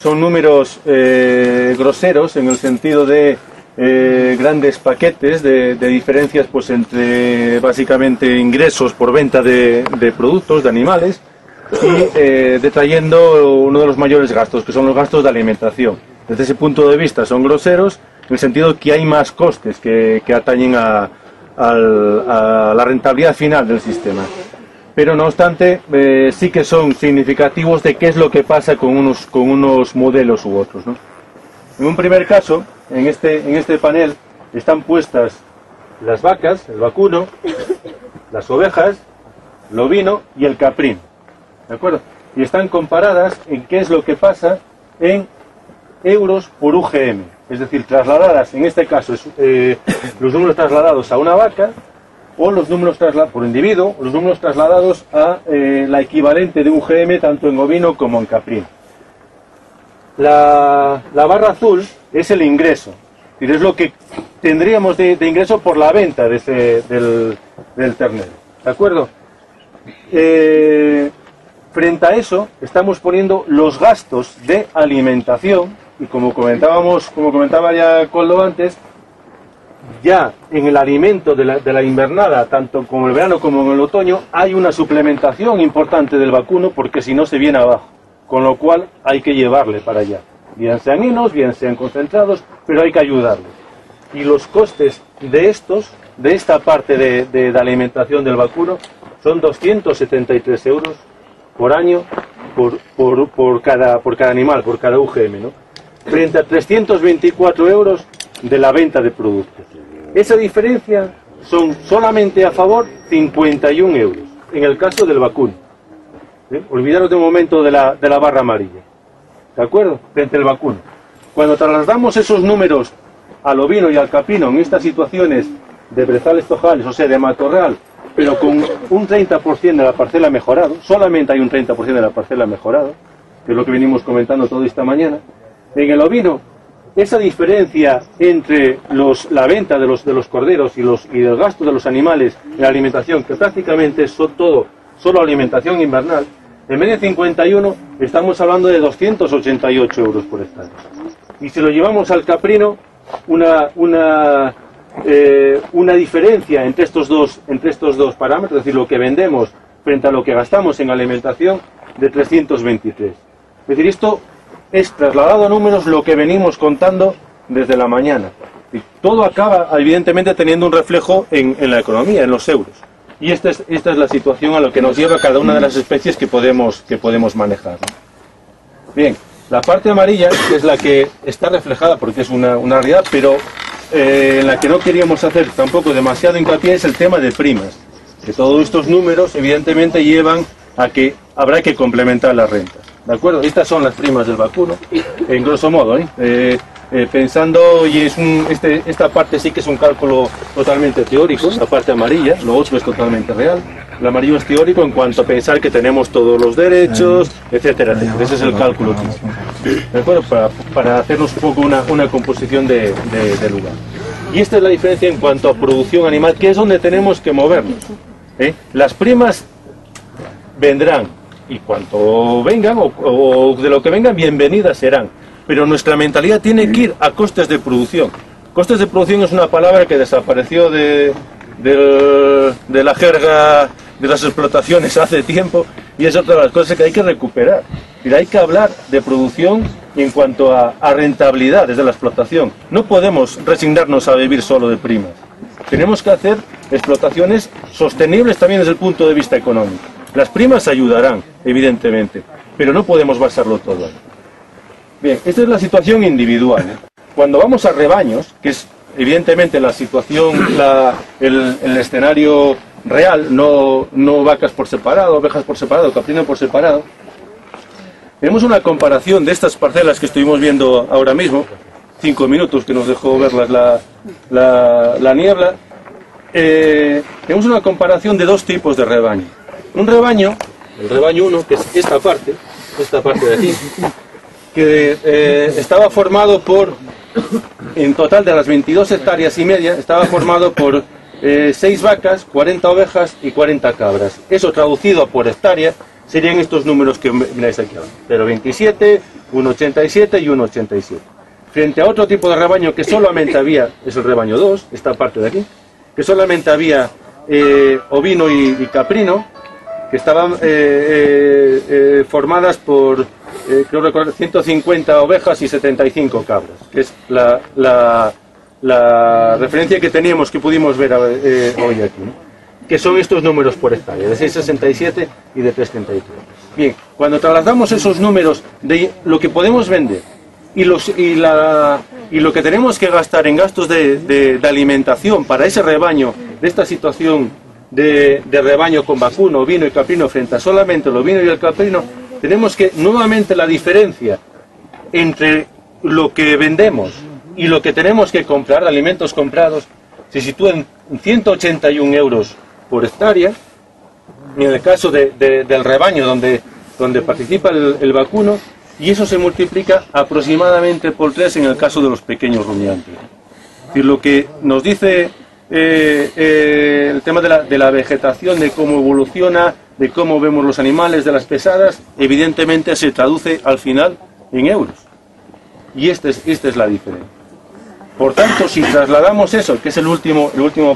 son números groseros en el sentido de grandes paquetes de diferencias pues entre básicamente ingresos por venta de productos, de animales, y detrayendo uno de los mayores gastos, que son los gastos de alimentación. Desde ese punto de vista son groseros, en el sentido que hay más costes que atañen a la rentabilidad final del sistema. Pero no obstante, sí que son significativos de qué es lo que pasa con unos modelos u otros, ¿no? En un primer caso, en este panel, están puestas las vacas, el vacuno, las ovejas, el ovino y el caprino, ¿de acuerdo? Y están comparadas en qué es lo que pasa en euros por UGM, es decir, trasladadas, en este caso, los números trasladados a una vaca, o los números por individuo, los números trasladados a la equivalente de UGM tanto en ovino como en caprino. La barra azul es el ingreso, es lo que tendríamos de ingreso por la venta del ternero, ¿de acuerdo? Frente a eso estamos poniendo los gastos de alimentación, y como comentaba ya Koldo antes, ya en el alimento de la invernada, tanto como en el verano como en el otoño, hay una suplementación importante del vacuno, porque si no se viene abajo, con lo cual hay que llevarle para allá, bien sean hinos, bien sean concentrados, pero hay que ayudarle. Y los costes de esta parte de alimentación del vacuno son 273 euros por año por cada animal, por cada UGM, ¿no? Frente a 324 euros de la venta de productos. Esa diferencia son solamente a favor 51 euros, en el caso del vacuno. Olvidaros de un momento de la barra amarilla, ¿de acuerdo? Frente al vacuno. Cuando trasladamos esos números al ovino y al caprino en estas situaciones de brezales tojales, o sea, de matorral, pero con un 30% de la parcela mejorado, solamente hay un 30% de la parcela mejorado, que es lo que venimos comentando toda esta mañana. En el ovino, esa diferencia entre la venta de los corderos y el gasto de los animales en la alimentación, que prácticamente es solo alimentación invernal, en vez de 51 estamos hablando de 288 euros por hectárea. Y si lo llevamos al caprino, una diferencia entre estos dos parámetros, es decir, lo que vendemos frente a lo que gastamos en alimentación, de 323. Es decir, esto es trasladado a números lo que venimos contando desde la mañana. Y todo acaba, evidentemente, teniendo un reflejo en la economía, en los euros. Y esta es la situación a lo que nos lleva cada una de las especies que podemos manejar, ¿no? Bien, la parte amarilla, que es la que está reflejada, porque es una realidad, pero en la que no queríamos hacer tampoco demasiado hincapié, es el tema de primas. Que todos estos números, evidentemente, llevan a que habrá que complementar las rentas. ¿De acuerdo? Estas son las primas del vacuno, en grosso modo, pensando, y esta parte sí que es un cálculo totalmente teórico, la parte amarilla, lo otro es totalmente real. El amarillo es teórico en cuanto a pensar que tenemos todos los derechos, etcétera, etcétera. Ese es el cálculo. ¿De acuerdo? Para hacernos un poco una composición de lugar. Y esta es la diferencia en cuanto a producción animal, que es donde tenemos que movernos. Las primas vendrán, y cuanto vengan, o de lo que vengan, bienvenidas serán. Pero nuestra mentalidad tiene que ir a costes de producción. Costes de producción es una palabra que desapareció de la jerga de las explotaciones hace tiempo, y es otra de las cosas que hay que recuperar. Y hay que hablar de producción en cuanto a rentabilidad desde la explotación. No podemos resignarnos a vivir solo de primas. Tenemos que hacer explotaciones sostenibles también desde el punto de vista económico. Las primas ayudarán, evidentemente, pero no podemos basarlo todo. Bien, esta es la situación individual. Cuando vamos a rebaños, que es evidentemente la situación, el escenario real, no vacas por separado, ovejas por separado, caprino por separado, tenemos una comparación de estas parcelas que estuvimos viendo ahora mismo, 5 minutos que nos dejó verlas la niebla. Tenemos una comparación de dos tipos de rebaño. Un rebaño, el rebaño 1, que es esta parte de aquí, que estaba formado por, en total de las 22 hectáreas y media, estaba formado por 6 vacas, 40 ovejas y 40 cabras. Eso traducido por hectárea serían estos números que miráis aquí ahora, 0,27, 1,87 y 1,87. Frente a otro tipo de rebaño que solamente había, es el rebaño 2, esta parte de aquí, que solamente había ovino y caprino, que estaban formadas por, creo recordar, 150 ovejas y 75 cabras, que es la referencia que teníamos, que pudimos ver hoy aquí, ¿no? Que son estos números por hectárea, de 6,67 y de 3,33. Bien, cuando trasladamos esos números de lo que podemos vender y lo que tenemos que gastar en gastos de alimentación para ese rebaño, de esta situación de rebaño con vacuno, ovino y caprino frente a solamente el ovino y el caprino, tenemos que nuevamente la diferencia entre lo que vendemos y lo que tenemos que comprar, alimentos comprados, se sitúa en 181 euros por hectárea. En el caso del rebaño donde participa el vacuno, y eso se multiplica aproximadamente por 3 en el caso de los pequeños rumiantes. Es decir, lo que nos dice el tema de la vegetación, de cómo evoluciona, de cómo vemos los animales, de las pesadas, evidentemente se traduce al final en euros. Y esta es la diferencia. Por tanto, si trasladamos eso, que es el último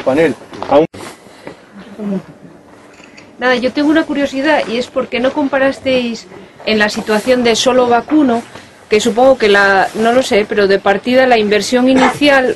panel, a un... Nada, yo tengo una curiosidad, y es por qué no comparasteis en la situación de solo vacuno, que supongo que no lo sé, pero de partida la inversión inicial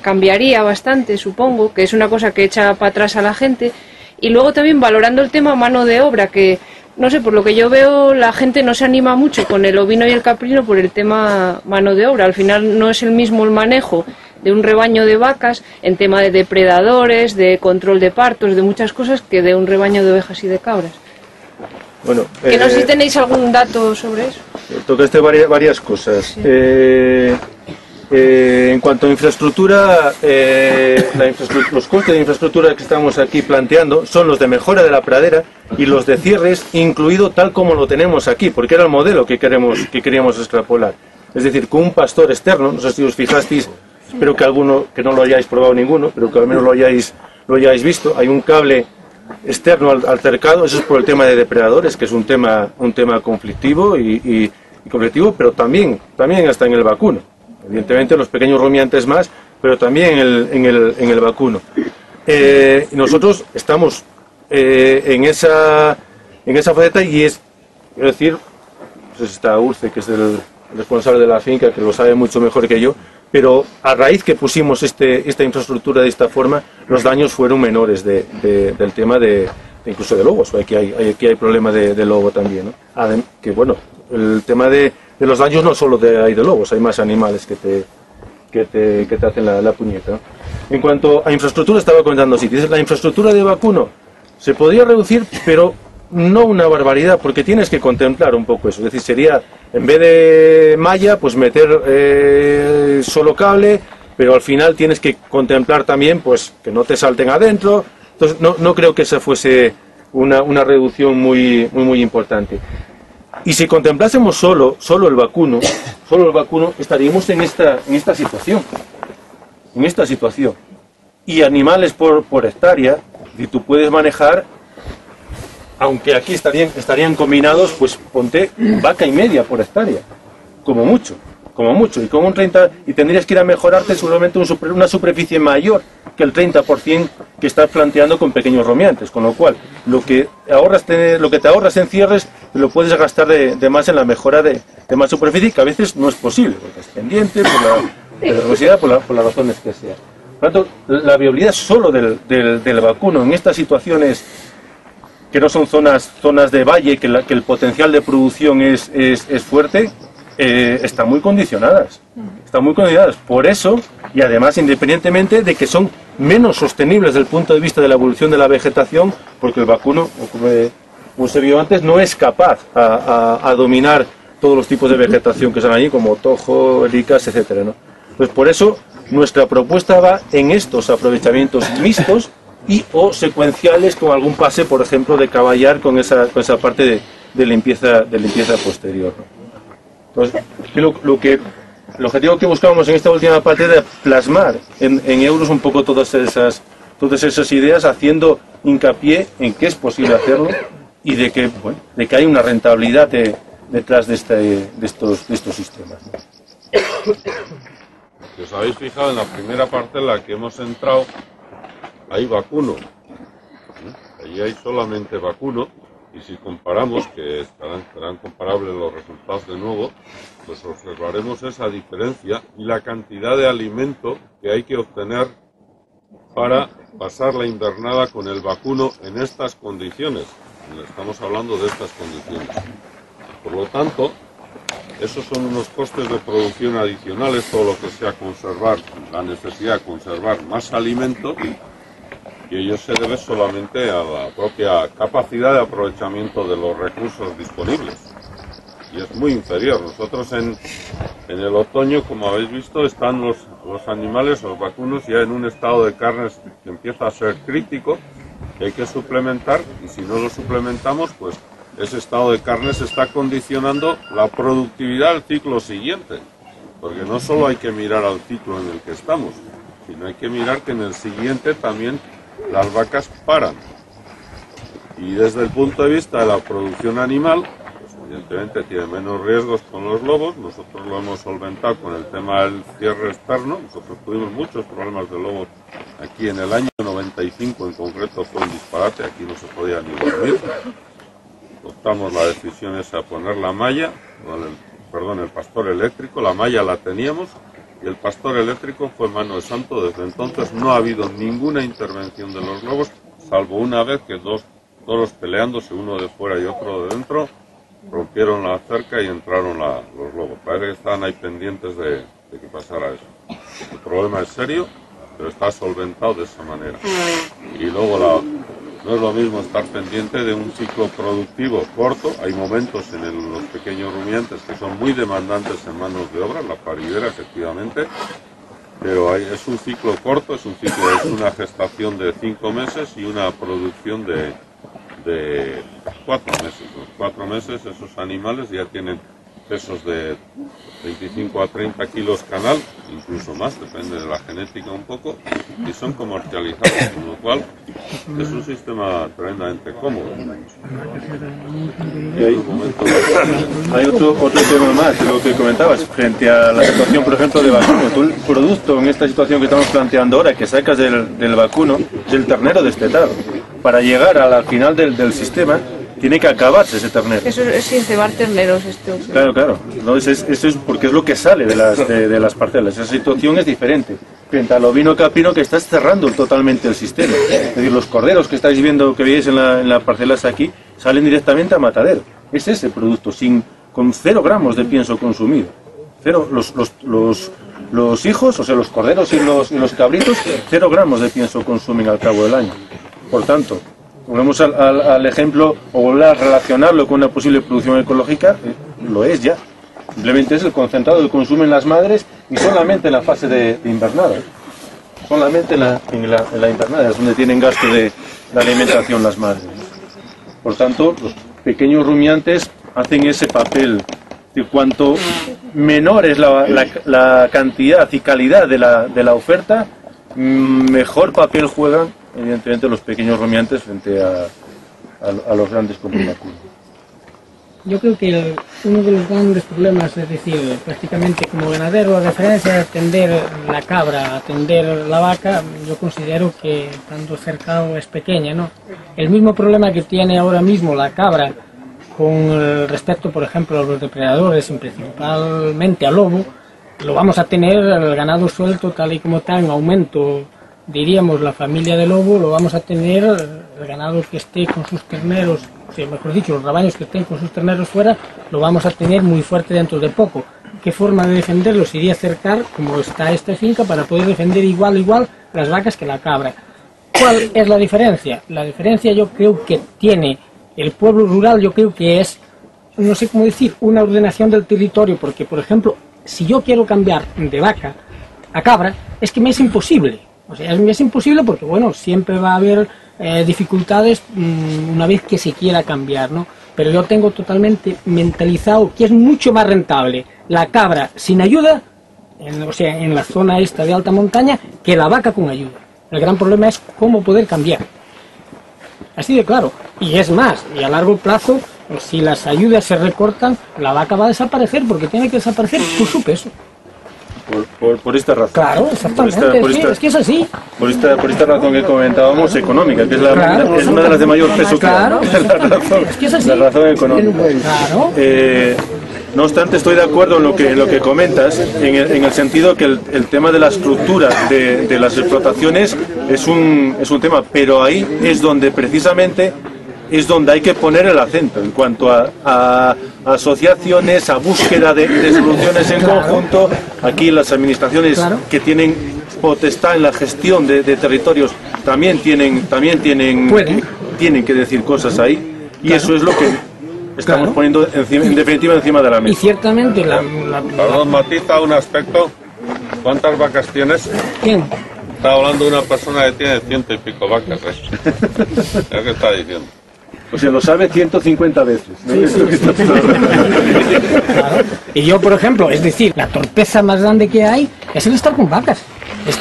cambiaría bastante, supongo, que es una cosa que echa para atrás a la gente, y luego también valorando el tema mano de obra, que no sé, por lo que yo veo la gente no se anima mucho con el ovino y el caprino por el tema mano de obra. Al final no es el mismo el manejo de un rebaño de vacas en tema de depredadores, de control de partos, de muchas cosas, que de un rebaño de ovejas y de cabras. Bueno, que no sé si tenéis algún dato sobre eso. Tocaste varias cosas. Sí. En cuanto a infraestructura, los costes de infraestructura que estamos aquí planteando son los de mejora de la pradera y los de cierres, incluido tal como lo tenemos aquí, porque era el modelo que queríamos extrapolar. Es decir, con un pastor externo, no sé si os fijasteis, espero que alguno, que no lo hayáis probado ninguno, pero que al menos lo hayáis visto, hay un cable externo al cercado. Eso es por el tema de depredadores, que es un tema conflictivo y conflictivo, pero también hasta en el vacuno. Evidentemente los pequeños rumiantes más, pero también en el vacuno. Nosotros estamos en esa faceta, y es decir, pues está Urce, que es el responsable de la finca, que lo sabe mucho mejor que yo, pero a raíz que pusimos esta infraestructura de esta forma, los daños fueron menores del tema incluso de lobos. Aquí hay problema de lobo también, ¿no? Que bueno, el tema de los daños no solo hay de lobos, hay más animales que te hacen la puñeta, ¿no? En cuanto a infraestructura, estaba comentando, si dices la infraestructura de vacuno se podría reducir, pero no una barbaridad, porque tienes que contemplar un poco eso. Es decir, sería, en vez de malla, pues meter solo cable, pero al final tienes que contemplar también pues que no te salten adentro. Entonces no creo que esa fuese una reducción muy importante. Y si contemplásemos solo el vacuno, estaríamos en esta situación. Y animales por hectárea, y tú puedes manejar, aunque aquí estarían combinados, pues ponte vaca y media por hectárea, como mucho, y con un 30, y tendrías que ir a mejorarte seguramente una superficie mayor que el 30% que estás planteando con pequeños rumiantes, con lo cual lo que te ahorras en cierres lo puedes gastar de más en la mejora de más superficie, que a veces no es posible, porque es pendiente, por la peligrosidad, por las razones que sean. Por lo tanto, la viabilidad solo del vacuno en estas situaciones que no son zonas de valle, que el potencial de producción es fuerte, están muy condicionadas. Por eso, y además independientemente de que son menos sostenibles desde el punto de vista de la evolución de la vegetación, porque el vacuno, como se vio antes, no es capaz a dominar todos los tipos de vegetación que están allí, como tojo, licas, etcétera, ¿no? Pues por eso nuestra propuesta va en estos aprovechamientos mixtos o secuenciales, con algún pase, por ejemplo, de caballar con esa parte de limpieza posterior, ¿no? Entonces, el objetivo que buscábamos en esta última parte era plasmar en euros un poco todas esas ideas, haciendo hincapié en que es posible hacerlo, y de que, bueno, de que hay una rentabilidad detrás de estos sistemas, ¿no? Si os habéis fijado en la primera parte en la que hemos entrado, hay vacuno. Allí hay solamente vacuno, y si comparamos, que serán comparables los resultados de nuevo, pues observaremos esa diferencia y la cantidad de alimento que hay que obtener para pasar la invernada con el vacuno en estas condiciones. Estamos hablando de estas condiciones. Por lo tanto, esos son unos costes de producción adicionales, todo lo que sea conservar, la necesidad de conservar más alimento, y ello se debe solamente a la propia capacidad de aprovechamiento de los recursos disponibles. Y es muy inferior. Nosotros en el otoño, como habéis visto, están los animales, los vacunos, ya en un estado de carnes que empieza a ser crítico, que hay que suplementar, y si no lo suplementamos, pues ese estado de carnes está condicionando la productividad del ciclo siguiente. Porque no solo hay que mirar al ciclo en el que estamos, sino hay que mirar que en el siguiente también las vacas paran. Y desde el punto de vista de la producción animal, pues evidentemente tiene menos riesgos con los lobos. Nosotros lo hemos solventado con el tema del cierre externo. Nosotros tuvimos muchos problemas de lobos aquí en el año 95, en concreto fue un disparate, aquí no se podía ni dormir. Adoptamos la decisión esa de poner la malla, el pastor eléctrico. La malla la teníamos y el pastor eléctrico fue mano de santo. Desde entonces no ha habido ninguna intervención de los lobos, salvo una vez que dos toros peleándose, uno de fuera y otro de dentro, rompieron la cerca y entraron los lobos. Parece que estaban ahí pendientes de que pasara eso. El problema es serio, pero está solventado de esa manera. Y luego no es lo mismo estar pendiente de un ciclo productivo corto. Hay momentos en los pequeños rumiantes que son muy demandantes en manos de obra, la paridera efectivamente, pero es un ciclo corto, es una gestación de 5 meses y una producción de 4 meses. Los 4 meses esos animales ya tienen pesos de 25 a 30 kilos canal, incluso más, depende de la genética un poco, y son comercializados, con lo cual es un sistema tremendamente cómodo. Y hay otro tema más de lo que comentabas, frente a la situación, por ejemplo, de vacuno. Tú el producto en esta situación que estamos planteando ahora, que sacas del vacuno, del ternero destetado, para llegar al final del sistema, tiene que acabarse ese ternero. Eso es sin cebar terneros esto. Claro. No, eso es porque es lo que sale de las parcelas. Esa situación es diferente. Frente al ovino capino, que estás cerrando totalmente el sistema. Es decir, los corderos que estáis viendo, que veis en las parcelas aquí, salen directamente a matadero. Es ese producto, con 0 gramos de pienso consumido. Cero, los hijos, o sea, los corderos y los cabritos, 0 gramos de pienso consumen al cabo del año. Por tanto, volvemos al ejemplo, o volver a relacionarlo con una posible producción ecológica, lo es ya. Simplemente es el concentrado que consumen las madres, y solamente en la fase de invernada. Solamente en la invernada es donde tienen gasto de alimentación las madres. Por tanto, los pequeños rumiantes hacen ese papel. De cuanto menor es la cantidad y calidad de la oferta, mejor papel juegan, evidentemente, los pequeños rumiantes frente a los grandes como el vacuno. Yo creo que uno de los grandes problemas, es decir, prácticamente como ganadero, a referencia de atender la cabra, atender la vaca, yo considero que tanto cercado es pequeña, ¿no? El mismo problema que tiene ahora mismo la cabra con respecto, por ejemplo, a los depredadores, y principalmente al lobo, lo vamos a tener el ganado suelto tal y como está en aumento. Diríamos, la familia de lobo, lo vamos a tener el ganado que esté con sus terneros, o sea, mejor dicho, los rebaños que estén con sus terneros fuera, lo vamos a tener muy fuerte dentro de poco. ¿Qué forma de defenderlo? Sería acercar, como está esta finca, para poder defender igual las vacas que la cabra. ¿Cuál es la diferencia? La diferencia yo creo que tiene el pueblo rural, yo creo que es, no sé cómo decir, una ordenación del territorio, porque, por ejemplo, si yo quiero cambiar de vaca a cabra, es que me es imposible. O sea, es imposible porque, bueno, siempre va a haber dificultades una vez que se quiera cambiar, ¿no? Pero yo tengo totalmente mentalizado que es mucho más rentable la cabra sin ayuda, o sea, en la zona esta de alta montaña, que la vaca con ayuda. El gran problema es cómo poder cambiar. Así de claro. Y es más, y a largo plazo, si las ayudas se recortan, la vaca va a desaparecer, porque tiene que desaparecer por su peso. Por esta razón. Claro, exactamente, es que es así. Por esta razón que comentábamos, económica, que es, es una de las de mayor peso. Claro, que es que es así. La razón económica. Claro. No obstante, estoy de acuerdo en lo que comentas, en el sentido que el tema de la estructura de las explotaciones es un tema, pero ahí es donde precisamente es donde hay que poner el acento en cuanto a asociaciones, a búsqueda de soluciones en conjunto. Aquí las administraciones que tienen potestad en la gestión de territorios también tienen que decir cosas ahí, y eso es lo que estamos poniendo en definitiva encima de la mesa. Y ciertamente Perdón, matiza un aspecto. ¿Cuántas vacas tienes? ¿Quién? Está hablando de una persona que tiene 100 y pico vacas, ¿Qué está diciendo? O sea, lo sabe 150 veces. Claro. Y yo, por ejemplo, es decir, la torpeza más grande que hay es el estar con vacas.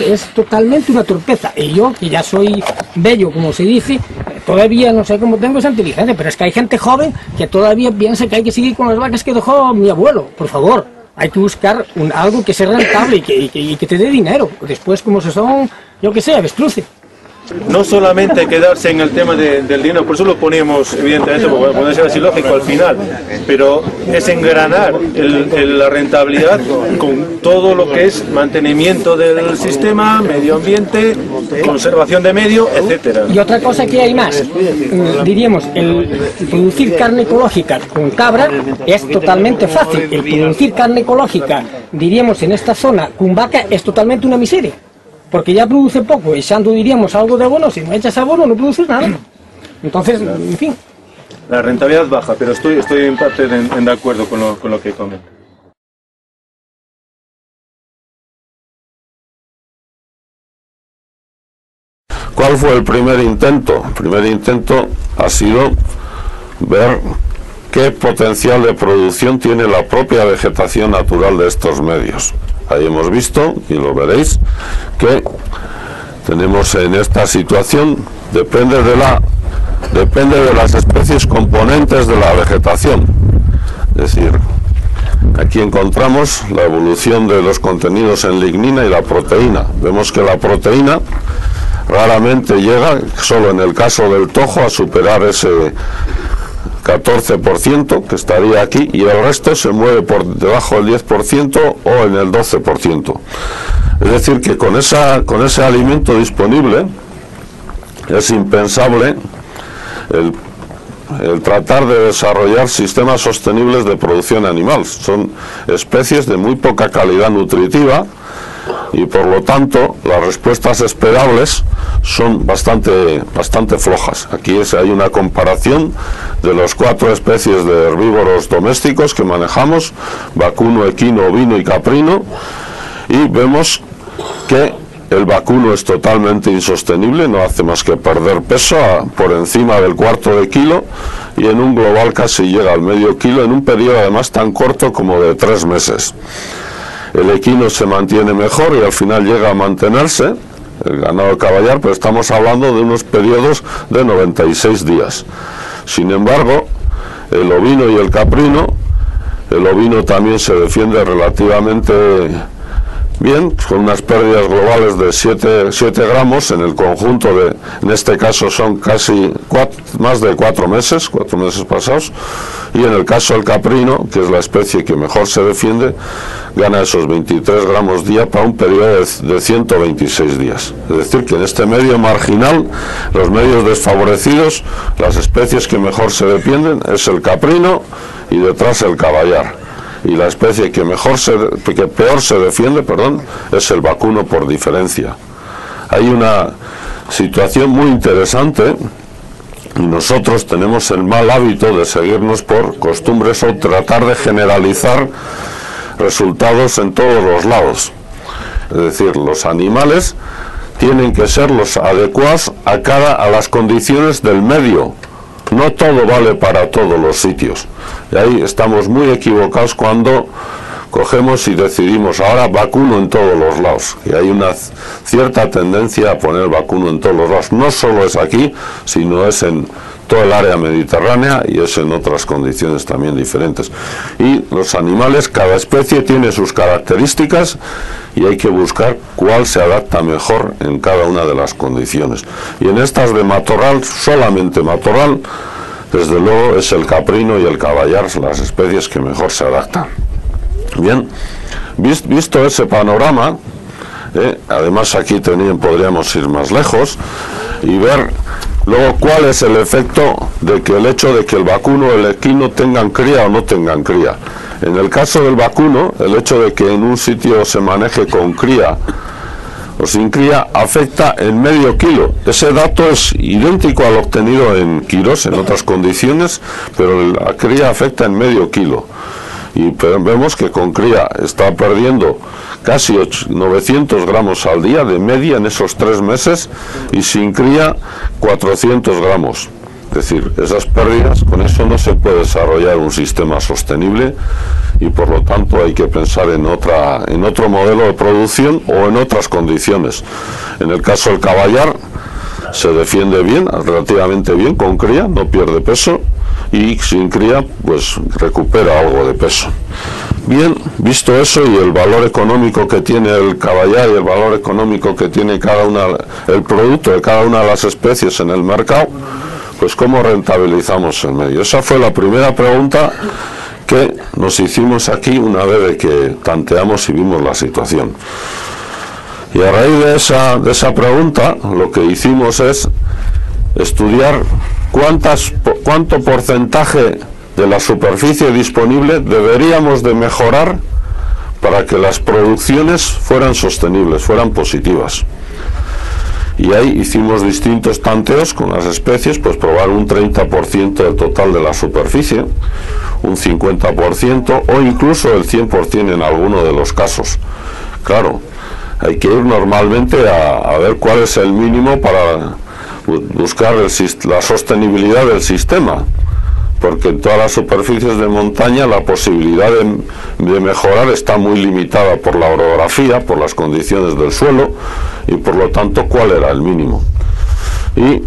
Es totalmente una torpeza. Y yo, que ya soy bello, como se dice, todavía no sé cómo tengo esa inteligencia, pero es que hay gente joven que todavía piensa que hay que seguir con las vacas que dejó mi abuelo. Por favor, hay que buscar algo que sea rentable y que te dé dinero. Después, como se son, yo qué sé, avestruces. No solamente quedarse en el tema del dinero, por eso lo poníamos, evidentemente, porque puede ser así lógico al final, pero es engranar la rentabilidad con todo lo que es mantenimiento del sistema, medio ambiente, conservación de medio, etcétera. Y otra cosa que hay más, diríamos, el producir carne ecológica con cabra es totalmente fácil. El producir carne ecológica, diríamos, en esta zona con vaca es totalmente una miseria. Porque ya produce poco, echando, diríamos, algo de abono. Si no echas abono, no produces nada. Entonces, en fin. La rentabilidad baja, pero estoy en parte de acuerdo con lo que comenta. ¿Cuál fue el primer intento? El primer intento ha sido ver qué potencial de producción tiene la propia vegetación natural de estos medios. Ahí hemos visto, y lo veréis, que tenemos en esta situación, depende de las especies componentes de la vegetación. Es decir, aquí encontramos la evolución de los contenidos en lignina y la proteína. Vemos que la proteína raramente llega, solo en el caso del tojo, a superar ese 14% que estaría aquí, y el resto se mueve por debajo del 10% o en el 12%. Es decir, que con ese alimento disponible es impensable el tratar de desarrollar sistemas sostenibles de producción animal. Son especies de muy poca calidad nutritiva y por lo tanto las respuestas esperables son bastante flojas. Aquí hay una comparación de las 4 especies de herbívoros domésticos que manejamos: vacuno, equino, ovino y caprino, y vemos que el vacuno es totalmente insostenible, no hace más que perder peso por encima del 1/4 de kilo, y en un global casi llega al medio kilo en un periodo además tan corto como de 3 meses. El equino se mantiene mejor y al final llega a mantenerse, el ganado caballar, pero estamos hablando de unos periodos de 96 días. Sin embargo, el ovino y el caprino, el ovino también se defiende relativamente bien, con unas pérdidas globales de 7 gramos en el conjunto en este caso son casi más de 4 meses pasados, y en el caso del caprino, que es la especie que mejor se defiende, gana esos 23 gramos día para un periodo de 126 días. Es decir, que en este medio marginal, los medios desfavorecidos, las especies que mejor se defienden es el caprino y detrás el caballar. Y la especie que peor se defiende, es el vacuno por diferencia. Hay una situación muy interesante, y nosotros tenemos el mal hábito de seguirnos por costumbres o tratar de generalizar resultados en todos los lados. Es decir, los animales tienen que ser los adecuados a las condiciones del medio. No todo vale para todos los sitios. Y ahí estamos muy equivocados cuando cogemos y decidimos ahora vacuno en todos los lados, y hay una cierta tendencia a poner vacuno en todos los lados. No solo es aquí, sino es en todo el área mediterránea y es en otras condiciones también diferentes. Y los animales, cada especie tiene sus características y hay que buscar cuál se adapta mejor en cada una de las condiciones. Y en estas de matorral, solamente matorral, desde luego es el caprino y el caballar las especies que mejor se adaptan. Bien, visto ese panorama, además aquí podríamos ir más lejos y ver luego cuál es el efecto de que el hecho de que el vacuno o el equino tengan cría o no tengan cría. En el caso del vacuno, el hecho de que en un sitio se maneje con cría o sin cría afecta en medio kilo. Ese dato es idéntico al obtenido en Quirós, en otras condiciones, pero la cría afecta en medio kilo. Y vemos que con cría está perdiendo casi 900 gramos al día de media en esos 3 meses y sin cría 400 gramos. Es decir, esas pérdidas, con eso no se puede desarrollar un sistema sostenible y por lo tanto hay que pensar en otro modelo de producción o en otras condiciones. En el caso del caballar se defiende bien, relativamente bien con cría, no pierde peso, y sin cría pues recupera algo de peso. Bien, visto eso y el valor económico que tiene el caballar y el valor económico que tiene el producto de cada una de las especies en el mercado, pues ¿cómo rentabilizamos el medio? Esa fue la primera pregunta que nos hicimos aquí una vez de que tanteamos y vimos la situación. Y a raíz de esa pregunta, lo que hicimos es estudiar cuánto porcentaje de la superficie disponible deberíamos de mejorar para que las producciones fueran sostenibles, fueran positivas. Y ahí hicimos distintos tanteos con las especies, pues probar un 30% del total de la superficie, un 50% o incluso el 100% en alguno de los casos. Claro, hay que ir normalmente a ver cuál es el mínimo para buscar la sostenibilidad del sistema, porque en todas las superficies de montaña la posibilidad de mejorar está muy limitada por la orografía, por las condiciones del suelo y por lo tanto cuál era el mínimo. Y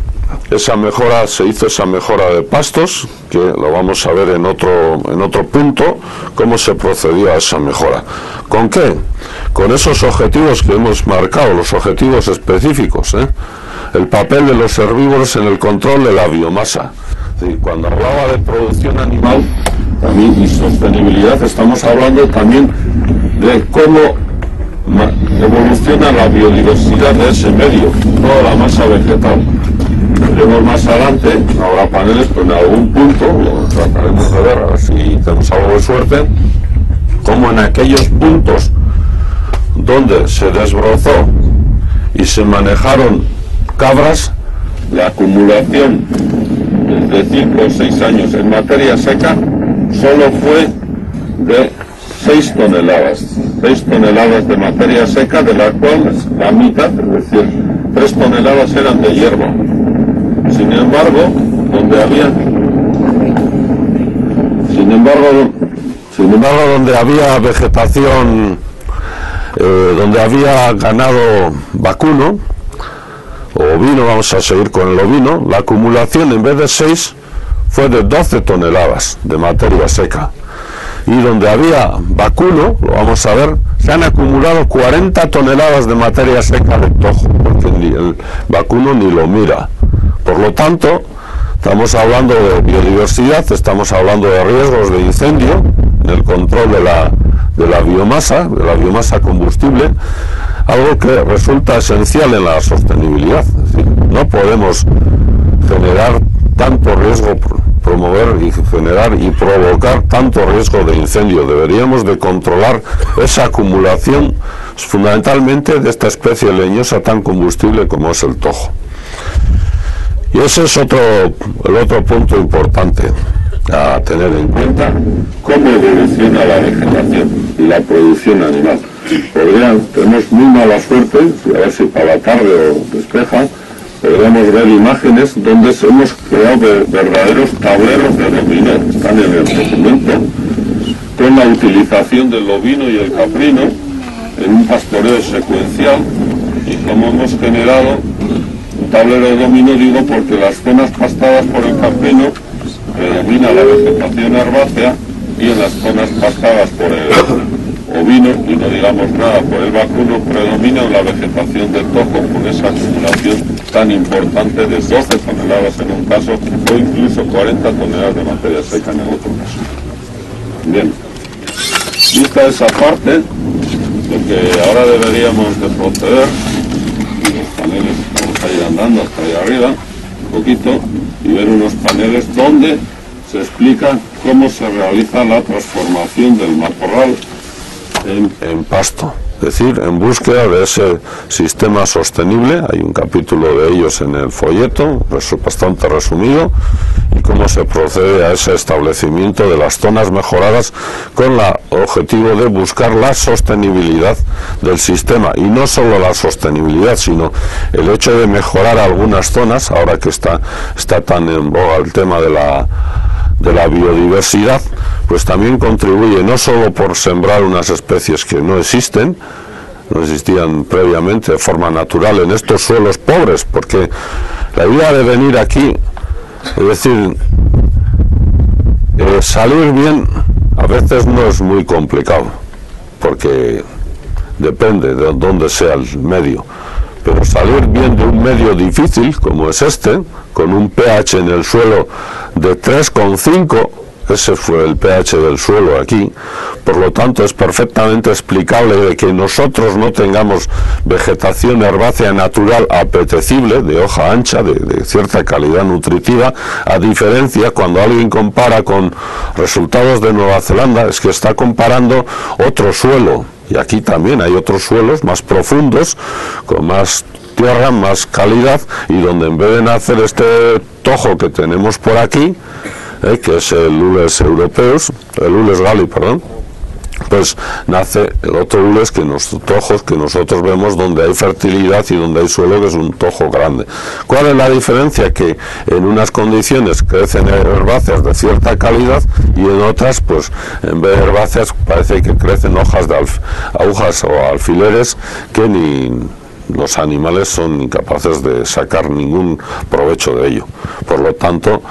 se hizo esa mejora de pastos, que lo vamos a ver en otro punto, cómo se procedió a esa mejora. ¿Con qué? Con esos objetivos que hemos marcado, los objetivos específicos, el papel de los herbívoros en el control de la biomasa. Cuando hablaba de producción animal y sostenibilidad, estamos hablando también de cómo evoluciona la biodiversidad de ese medio, toda la masa vegetal. Veremos más adelante, no habrá paneles, pero en algún punto lo trataremos de ver, a ver si tenemos algo de suerte, como en aquellos puntos donde se desbrozó y se manejaron cabras, la acumulación de 5 o 6 años en materia seca solo fue de 6 toneladas. 6 toneladas de materia seca, de la cual la mitad, es decir, 3 toneladas eran de hierba. Sin embargo, donde había vegetación, donde había ganado vacuno o ovino, vamos a seguir con el ovino, la acumulación en vez de 6 fue de 12 toneladas de materia seca. Y donde había vacuno, lo vamos a ver, se han acumulado 40 toneladas de materia seca de tojo, porque el vacuno ni lo mira. Por lo tanto, estamos hablando de biodiversidad, estamos hablando de riesgos de incendio, en el control de la biomasa combustible, algo que resulta esencial en la sostenibilidad. Es decir, no podemos generar tanto riesgo, promover y generar y provocar tanto riesgo de incendio. Deberíamos de controlar esa acumulación fundamentalmente de esta especie leñosa tan combustible como es el tojo. Y ese es el otro punto importante a tener en cuenta, cómo evoluciona la vegetación y la producción animal. Tenemos muy mala suerte, a ver si para la tarde o despeja, podremos ver imágenes donde hemos creado verdaderos tableros de dominó, están en el documento, con la utilización del ovino y el caprino en un pastoreo secuencial, y como hemos generado un tablero de dominio, digo, porque las zonas pastadas por el caprino predomina la vegetación herbácea, y en las zonas pastadas por el ovino, y no digamos nada por el vacuno, predomina la vegetación de tojo, con esa acumulación tan importante de 12 toneladas en un caso, o incluso 40 toneladas de materia seca en el otro caso. Bien, vista esa parte, lo que ahora deberíamos de proceder, los paneles, vamos a ir andando hasta ahí arriba un poquito, y ver unos paneles donde se explica cómo se realiza la transformación del matorral en pasto, es decir, en búsqueda de ese sistema sostenible. Hay un capítulo de ellos en el folleto, bastante resumido, y cómo se procede a ese establecimiento de las zonas mejoradas con el objetivo de buscar la sostenibilidad del sistema, y no solo la sostenibilidad, sino el hecho de mejorar algunas zonas, ahora que está tan en boga el tema de la biodiversidad, pues también contribuye no solo por sembrar unas especies que no existían previamente de forma natural en estos suelos pobres, porque la idea de venir aquí, es decir, salir bien a veces no es muy complicado, porque depende de dónde sea el medio, pero salir bien de un medio difícil como es este, con un pH en el suelo de 3,5, ese fue el pH del suelo aquí, por lo tanto es perfectamente explicable de que nosotros no tengamos vegetación herbácea natural apetecible, de hoja ancha, de cierta calidad nutritiva, a diferencia cuando alguien compara con resultados de Nueva Zelanda, es que está comparando otro suelo, y aquí también hay otros suelos más profundos, con más tierra, más calidad, y donde en vez de nacer este tojo que tenemos por aquí, que es el Ules europeus, el Ules Galli, perdón, pues nace el otro Ules, tojos que nosotros vemos donde hay fertilidad y donde hay suelo, que es un tojo grande. ¿Cuál es la diferencia? Que en unas condiciones crecen herbáceas de cierta calidad, y en otras, pues en vez de herbáceas parece que crecen hojas o alfileres que ni los animales son incapaces de sacar ningún provecho de ello. Por lo tanto,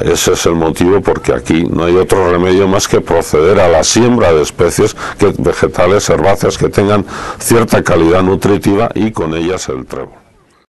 ese es el motivo porque aquí no hay otro remedio más que proceder a la siembra de especies vegetales herbáceas que tengan cierta calidad nutritiva, y con ellas el trébol.